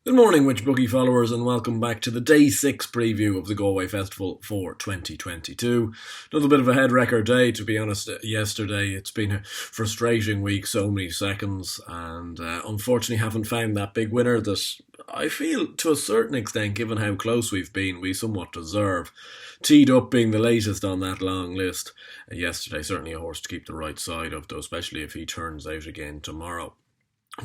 Good morning, Witch Bookie followers, and welcome back to the Day 6 preview of the Galway Festival for 2022. Another bit of a head wrecker day, to be honest. Yesterday, it's been a frustrating week, so many seconds, and unfortunately haven't found that big winner that I feel, to a certain extent, given how close we've been, we somewhat deserve. Teed Up being the latest on that long list yesterday. Certainly a horse to keep the right side of, though, especially if he turns out again tomorrow.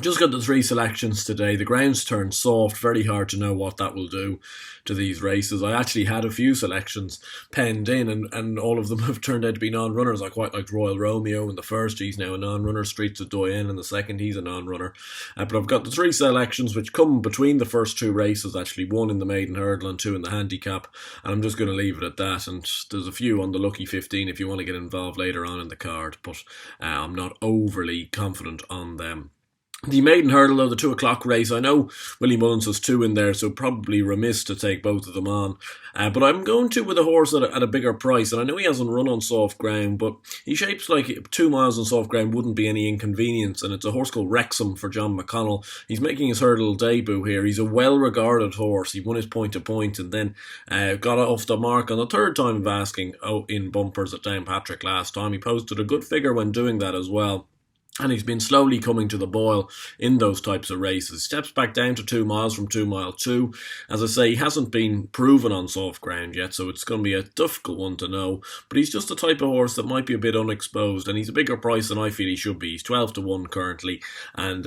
Just got the three selections today. The ground's turned soft. Very hard to know what that will do to these races. I actually had a few selections penned in, and all of them have turned out to be non-runners. I quite liked Royal Romeo in the first. He's now a non-runner. Streets of Doyen in the second. He's a non-runner. But I've got the three selections which come between the first two races, actually. One in the maiden hurdle and two in the handicap. And I'm just going to leave it at that. And there's a few on the lucky 15 if you want to get involved later on in the card. But I'm not overly confident on them. The maiden hurdle, though, the 2 o'clock race, I know Willie Mullins has two in there, so probably remiss to take both of them on. But I'm going to with a horse at a bigger price, and I know he hasn't run on soft ground, but he shapes like 2 miles on soft ground wouldn't be any inconvenience, and it's a horse called Wrexham for John McConnell. He's making his hurdle debut here. He's a well-regarded horse. He won his point-to-point and then got off the mark on the third time of asking in bumpers at Downpatrick last time. He posted a good figure when doing that as well. And he's been slowly coming to the boil in those types of races. Steps back down to 2 miles from 2 mile 2. As I say, he hasn't been proven on soft ground yet, so it's going to be a difficult one to know. But he's just the type of horse that might be a bit unexposed, and he's a bigger price than I feel he should be. He's 12 to 1 currently, and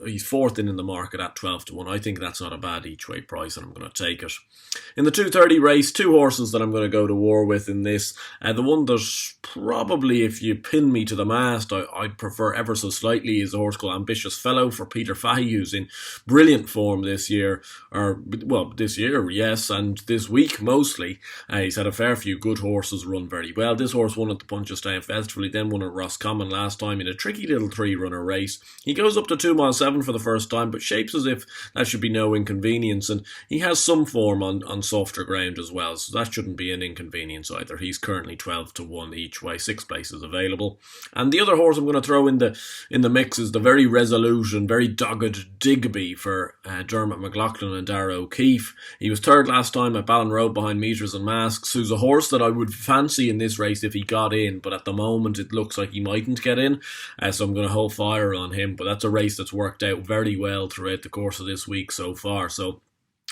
he's fourth in the market at 12 to 1. I think that's not a bad each way price, and I'm going to take it. In the 2:30 race, two horses that I'm going to go to war with in this. The one that probably, if you pin me to the mast, I'd prefer ever so slightly is a horse called Ambitious Fellow for Peter Fahey, who's in brilliant form this year, this year, yes, and this week mostly. He's had a fair few good horses run very well. This horse won at the Punchestown Festival. He then won at Roscommon last time in a tricky little 3-runner race. He goes up to 2 mile 7 for the first time, but shapes as if that should be no inconvenience, and he has some form on softer ground as well, so that shouldn't be an inconvenience either. He's currently 12 to 1 each way, 6 places available. And the other horse I'm going to throw in the mix is the very resolute and very dogged Digby for Dermot McLaughlin and Darragh O'Keefe. He was third last time at Ballon Road behind Meters and Masks, who's a horse that I would fancy in this race if he got in, but at the moment it looks like he mightn't get in, so I'm going to hold fire on him. But that's a race that's worked out very well throughout the course of this week so far, so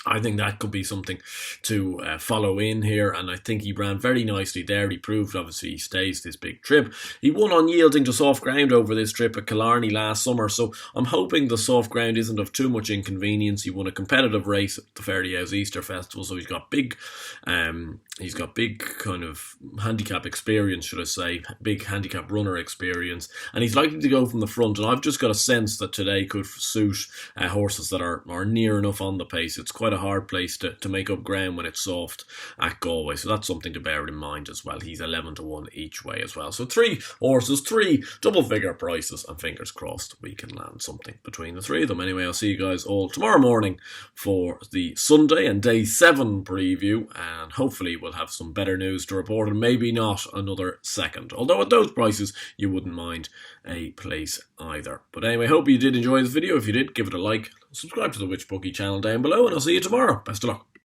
I think that could be something to follow in here, and I think he ran very nicely there. He proved, obviously, he stays this big trip. He won on yielding to soft ground over this trip at Killarney last summer, so I'm hoping the soft ground isn't of too much inconvenience. He won a competitive race at the Fairyhouse Easter Festival, so he's got big kind of handicap experience, should I say, big handicap runner experience, and he's likely to go from the front, and I've just got a sense that today could suit horses that are near enough on the pace. It's quite a hard place to make up ground when it's soft at Galway, so that's something to bear in mind as well. He's 11 to 1 each way as well, so 3 horses, 3 double figure prices, and fingers crossed we can land something between the 3 of them. Anyway, I'll see you guys all tomorrow morning for the Sunday and Day 7 preview, and hopefully we'll have some better news to report, and maybe not another second, although at those prices you wouldn't mind a place either. But anyway, hope you did enjoy this video. If you did, give it a like, subscribe to the Witch Bookie channel down below, and I'll see you tomorrow. Best of luck.